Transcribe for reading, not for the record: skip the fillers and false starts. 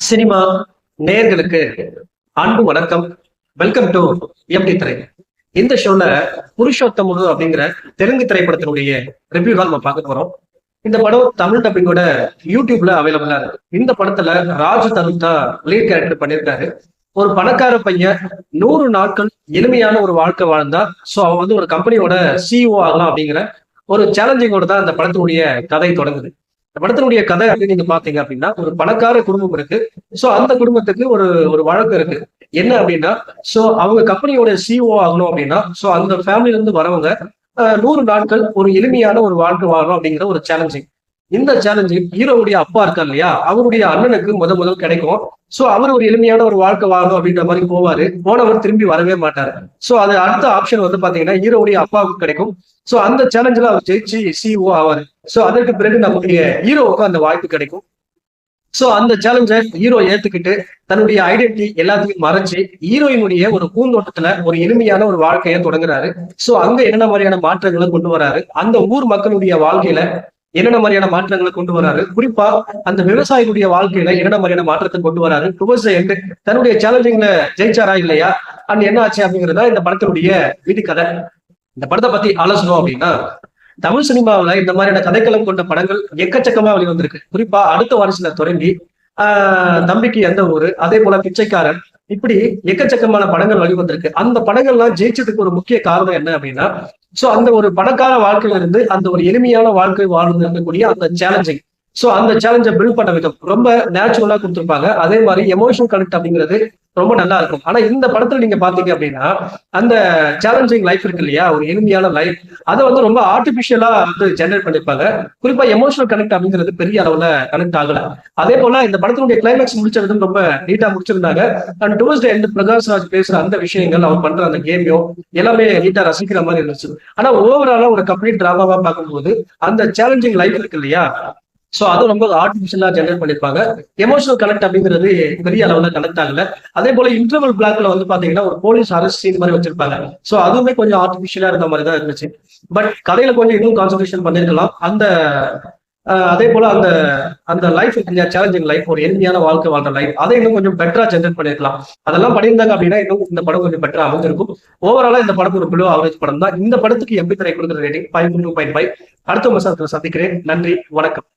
Cinema நேயர்களுக்கு அன்பு வணக்கம். வெல்கம் டு எம்டி திரை. இந்த ஷோல புருஷோத்தமுடு அப்படிங்கிற தெலுங்கு திரைப்படத்தினுடைய ரிவ்யூ தான் நம்ம பார்க்க போறோம். இந்த படம் தமிழ் டப்பிங்கோட யூடியூப்ல அவைலபிளா இருக்கு. இந்த படத்துல ராஜ் தருண் தான் லீட் கேரக்டர் பண்ணியிருக்காரு. ஒரு பணக்கார பையன் 100 நாட்கள் எளிமையான ஒரு வாழ்க்கை வாழ்ந்தா சோ அவன் வந்து ஒரு கம்பெனியோட சிஇஓ ஆகலாம் அப்படிங்கிற ஒரு சேலஞ்சிங்கோட தான் அந்த படத்தினுடைய கதை தொடங்குது. இந்த படத்தினுடைய கதை அப்படின்னு நீங்க பாத்தீங்க அப்படின்னா, ஒரு பணக்கார குடும்பம் இருக்கு. சோ அந்த குடும்பத்துக்கு ஒரு ஒரு வழக்கு இருக்கு. என்ன அப்படின்னா, சோ அவங்க கம்பெனியோட சிஇஓ ஆகணும் அப்படின்னா, சோ அந்த ஃபேமிலில இருந்து வரவங்க 100 நாட்கள் ஒரு எளிமையான ஒரு வாழ்க்கை வாழணும் அப்படிங்கிற ஒரு சேலஞ்சிங். இந்த சேலஞ்சிங் ஹீரோவுடைய அப்பா இருக்கார் இல்லையா, அவருடைய அண்ணனுக்கு முதல் கிடைக்கும். சோ அவர் ஒரு எளிமையான ஒரு வாழ்க்கை வாழணும் அப்படின்ற மாதிரி போவாரு. போனவர் திரும்பி வரவே மாட்டாரு. சோ அது அடுத்த ஆப்ஷன் வந்து பாத்தீங்கன்னா ஹீரோவுடைய அப்பாவுக்கு கிடைக்கும். சோ அந்த சேலஞ்சில் அவர் ஜெயிச்சு சிஇஓ ஆவாரு. சோ அதற்கு பிறகு நம்முடைய ஹீரோவுக்கு அந்த வாய்ப்பு கிடைக்கும். சோ அந்த சேலஞ்சை ஹீரோ ஏத்துக்கிட்டு தன்னுடைய ஐடென்டிட்டி எல்லாத்தையும் மறைச்சு ஹீரோயினுடைய ஒரு பூந்தோட்டத்துல ஒரு எளிமையான ஒரு வாழ்க்கையை தொடங்குறாரு. சோ அங்க என்னென்ன மாதிரியான மாற்றங்களை கொண்டு வராரு, அந்த ஊர் மக்களுடைய வாழ்க்கையில என்னென்ன மாதிரியான மாற்றங்களை கொண்டு வராரு, குறிப்பா அந்த விவசாயிகளுடைய வாழ்க்கையில என்னென்ன மாதிரியான மாற்றத்தை கொண்டு வராரு, டுவர்ட்ஸ் எண்ட் தன்னுடைய சேலஞ்சிங்ல ஜெயிச்சாரா இல்லையா, அண்ட் என்ன ஆச்சு அப்படிங்கிறதா இந்த படத்தினுடைய விதிக்கதை. இந்த படத்தை பத்தி ஆலோசனம் அப்படின்னா, தமிழ் சினிமாவில இந்த மாதிரியான கதைக்களம் கொண்ட படங்கள் எக்கச்சக்கமா வெளிவந்திருக்கு. குறிப்பா அடுத்த வாரிசுல தொடங்கி தம்பிக்கு எந்த ஊரு, அதே போல பிச்சைக்காரன், இப்படி எக்கச்சக்கமான படங்கள் வெளிவந்திருக்கு. அந்த படங்கள்லாம் ஜெயிச்சதுக்கு ஒரு முக்கிய காரணம் என்ன அப்படின்னா, சோ அந்த ஒரு பணக்கார வாழ்க்கையில இருந்து அந்த ஒரு எளிமையான வாழ்க்கை வாழ்ந்து இருக்கக்கூடிய அந்த சேலஞ்சிங். சோ அந்த சேலஞ்சை பில்ட் பண்ண விதம் ரொம்ப நேச்சுரலா கொடுத்துருப்பாங்க. அதே மாதிரி எமோஷனல் கனெக்ட் அப்படிங்கிறது ரொம்ப நல்லா இருக்கும். ஆனா இந்த படத்துல நீங்க பாத்தீங்க அப்படின்னா, அந்த சேலஞ்சிங் லைஃப் இருக்கு இல்லையா, ஒரு எளிமையான லைஃப், அதை வந்து ரொம்ப ஆர்டிபிஷியலா வந்து ஜெனரேட் பண்ணிருப்பாங்க. குறிப்பா எமோஷனல் கனெக்ட் அப்படிங்கிறது பெரிய அளவுல கனெக்ட் ஆகல. அதே போல இந்த படத்தினுடைய கிளைமேக்ஸ் முடிச்சதும் ரொம்ப நீட்டா முடிச்சிருந்தாங்க. And towards end Prakash Raj பேசுற அந்த விஷயங்கள், அவர் பண்ற அந்த கேமியோ எல்லாமே நீட்டா ரசிக்கிற மாதிரி இருந்துச்சு. ஆனா ஓவராலா ஒரு கம்ப்ளீட் டிராமாவா பார்க்கும்போது அந்த சேலஞ்சிங் லைஃப் இருக்கு இல்லையா, சோ அது ரொம்ப ஆர்டிபிஷியலா ஜெனரேட் பண்ணிருப்பாங்க. எமோஷனல் கனெக்ட் அப்படிங்கிறது பெரிய அளவுல கனெக்ட் ஆகல. அதே போல இன்டர்வல் பிளாக்ல வந்து பாத்தீங்கன்னா ஒரு போலீஸ் அரெஸ்ட் சீன் மாதிரி வச்சிருப்பாங்க. சோ அதுவுமே கொஞ்சம் ஆர்டிபிஷியலா இருந்த மாதிரி தான் இருந்துச்சு. பட் கதையில கொஞ்சம் இன்னும் கான்சன்ட்ரேஷன் பண்ணிருக்கலாம். அந்த அதே போல அந்த அந்த லைஃப் சேலஞ்சிங் லைஃப், ஒரு எளிமையான வாழ்க்கை வாழ்ற லைஃப், அதை இன்னும் கொஞ்சம் பெட்டரா ஜெனரேட் பண்ணிருக்கலாம். அதெல்லாம் பண்ணியிருந்தாங்க அப்படின்னா இன்னும் இந்த படம் கொஞ்சம் பெட்டரா அமைஞ்சிருக்கும். ஓவராலா இந்த படம் ஒரு பிலோ ஆவரேஜ் படம் தான். இந்த படத்துக்கு எம்பி திரை கொடுக்குற ரேட்டிங் 5.2.5. அடுத்த மாசத்துல சந்திக்கிறேன். நன்றி, வணக்கம்.